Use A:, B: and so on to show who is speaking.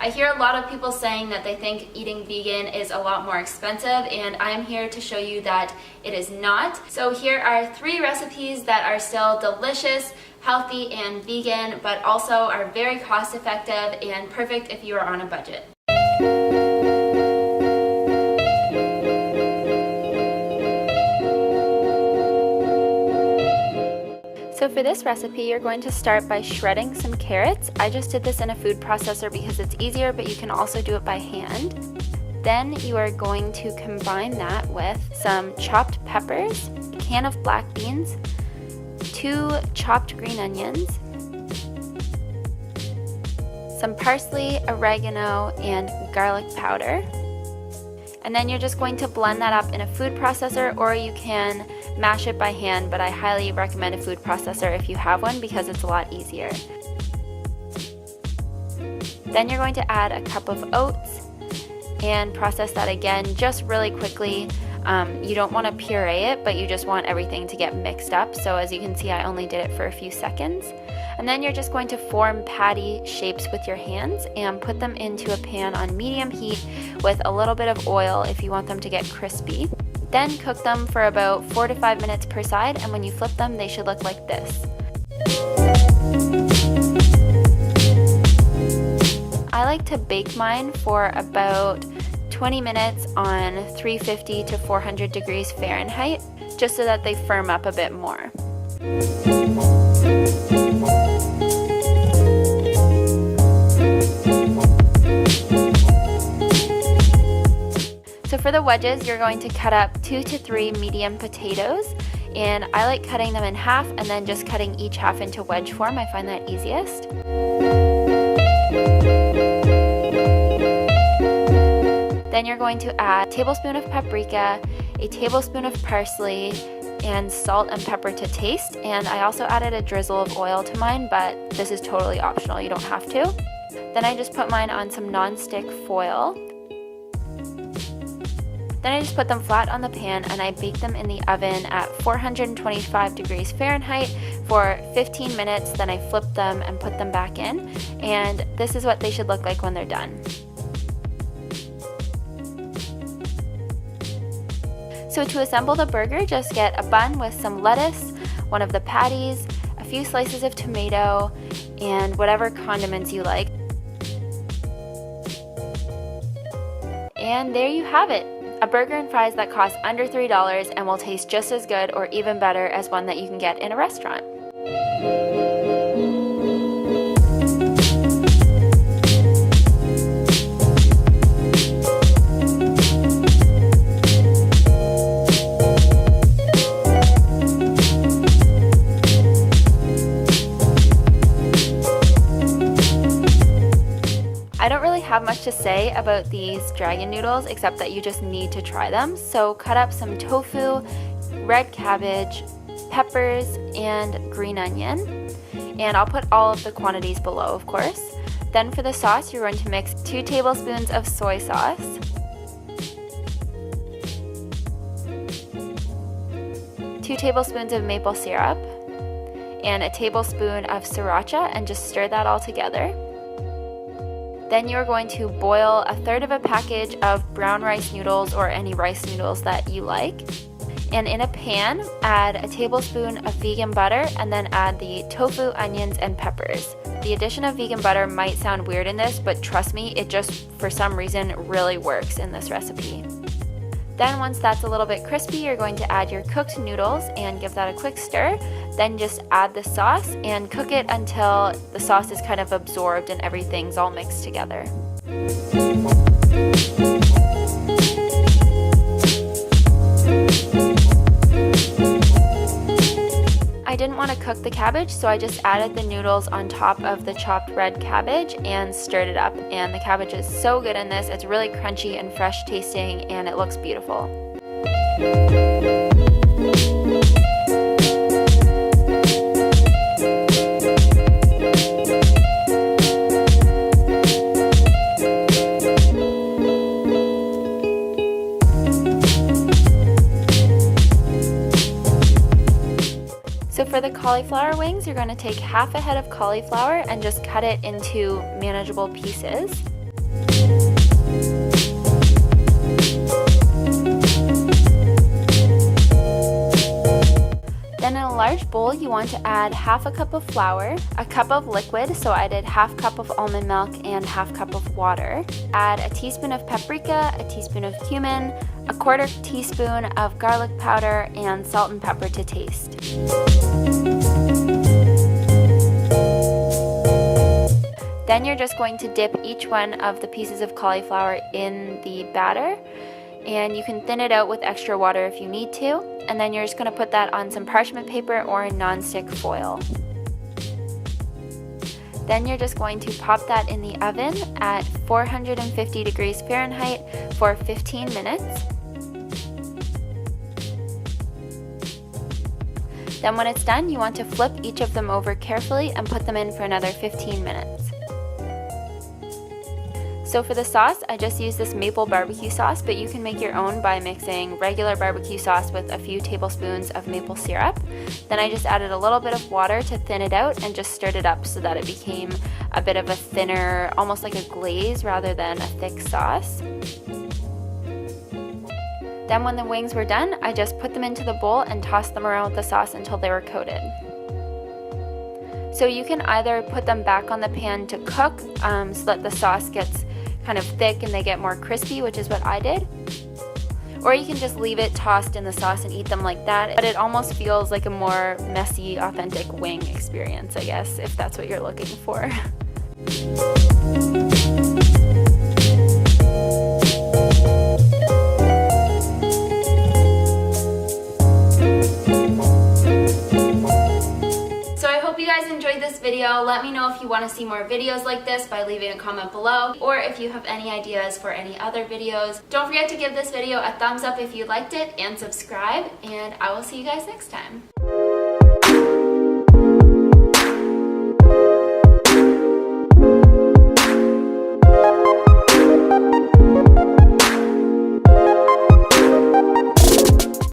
A: I hear a lot of people saying that they think eating vegan is a lot more expensive, and I am here to show you that it is not. So here are 3 recipes that are still delicious, healthy, and vegan, but also are very cost effective and perfect if you are on a budget. So for this recipe, you're going to start by shredding some carrots. I just did this in a food processor because it's easier, but you can also do it by hand. Then you are going to combine that with some chopped peppers, a can of black beans, 2 chopped green onions, some parsley, oregano, and garlic powder. And then you're just going to blend that up in a food processor, or you can mash it by hand, but I highly recommend a food processor if you have one because it's a lot easier. Then you're going to add a cup of oats and process that again just really quickly. You don't want to puree it, but you just want everything to get mixed up. So as you can see, I only did it for a few seconds. And then you're just going to form patty shapes with your hands and put them into a pan on medium heat with a little bit of oil if you want them to get crispy. Then cook them for about 4 to 5 minutes per side, and when you flip them, they should look like this. I like to bake mine for about 20 minutes on 350 to 400 degrees Fahrenheit, just so that they firm up a bit more. So for the wedges, you're going to cut up 2 to 3 medium potatoes, and I like cutting them in half and then just cutting each half into wedge form. I find that easiest. Then you're going to add a tablespoon of paprika, a tablespoon of parsley, and salt and pepper to taste. And I also added a drizzle of oil to mine, but this is totally optional, you don't have to. Then I just put mine on some non-stick foil. Then I just put them flat on the pan and I bake them in the oven at 425 degrees Fahrenheit for 15 minutes. Then I flip them and put them back in. And this is what they should look like when they're done. So to assemble the burger, just get a bun with some lettuce, one of the patties, a few slices of tomato, and whatever condiments you like. And there you have it. A burger and fries that cost under $3 and will taste just as good or even better as one that you can get in a restaurant. I don't really have much to say about these dragon noodles except that you just need to try them. So cut up some tofu, red cabbage, peppers, and green onion. And I'll put all of the quantities below, of course. Then for the sauce, you're going to mix 2 tablespoons of soy sauce, 2 tablespoons of maple syrup, and a tablespoon of sriracha, and just stir that all together. Then you're going to boil 1/3 of a package of brown rice noodles or any rice noodles that you like. And in a pan, add a tablespoon of vegan butter and then add the tofu, onions, and peppers. The addition of vegan butter might sound weird in this, but trust me, it just, for some reason, really works in this recipe. Then once that's a little bit crispy, you're going to add your cooked noodles and give that a quick stir. Then just add the sauce and cook it until the sauce is kind of absorbed and everything's all mixed together. I didn't want to cook the cabbage, so I just added the noodles on top of the chopped red cabbage and stirred it up. And the cabbage is so good in this. It's really crunchy and fresh tasting, and it looks beautiful. So for the cauliflower wings, you're going to take half a head of cauliflower and just cut it into manageable pieces. Then in a large bowl, you want to add half a cup of flour, a cup of liquid, so I did half cup of almond milk and half cup of water. Add a teaspoon of paprika, a teaspoon of cumin, a quarter teaspoon of garlic powder, and salt and pepper to taste. Then you're just going to dip each one of the pieces of cauliflower in the batter, and you can thin it out with extra water if you need to, and then you're just going to put that on some parchment paper or non-stick foil. Then you're just going to pop that in the oven at 450 degrees Fahrenheit for 15 minutes. Then when it's done, you want to flip each of them over carefully and put them in for another 15 minutes. So for the sauce, I just used this maple barbecue sauce, but you can make your own by mixing regular barbecue sauce with a few tablespoons of maple syrup. Then I just added a little bit of water to thin it out and just stirred it up so that it became a bit of a thinner, almost like a glaze rather than a thick sauce. Then when the wings were done, I just put them into the bowl and tossed them around with the sauce until they were coated. So you can either put them back on the pan to cook so that the sauce gets kind of thick and they get more crispy, which is what I did. Or you can just leave it tossed in the sauce and eat them like that, but it almost feels like a more messy, authentic wing experience, I guess, if that's what you're looking for. Hope you guys enjoyed this video. Let me know if you want to see more videos like this by leaving a comment below, or if you have any ideas for any other videos. Don't forget to give this video a thumbs up if you liked it and subscribe, and I will see you guys next time.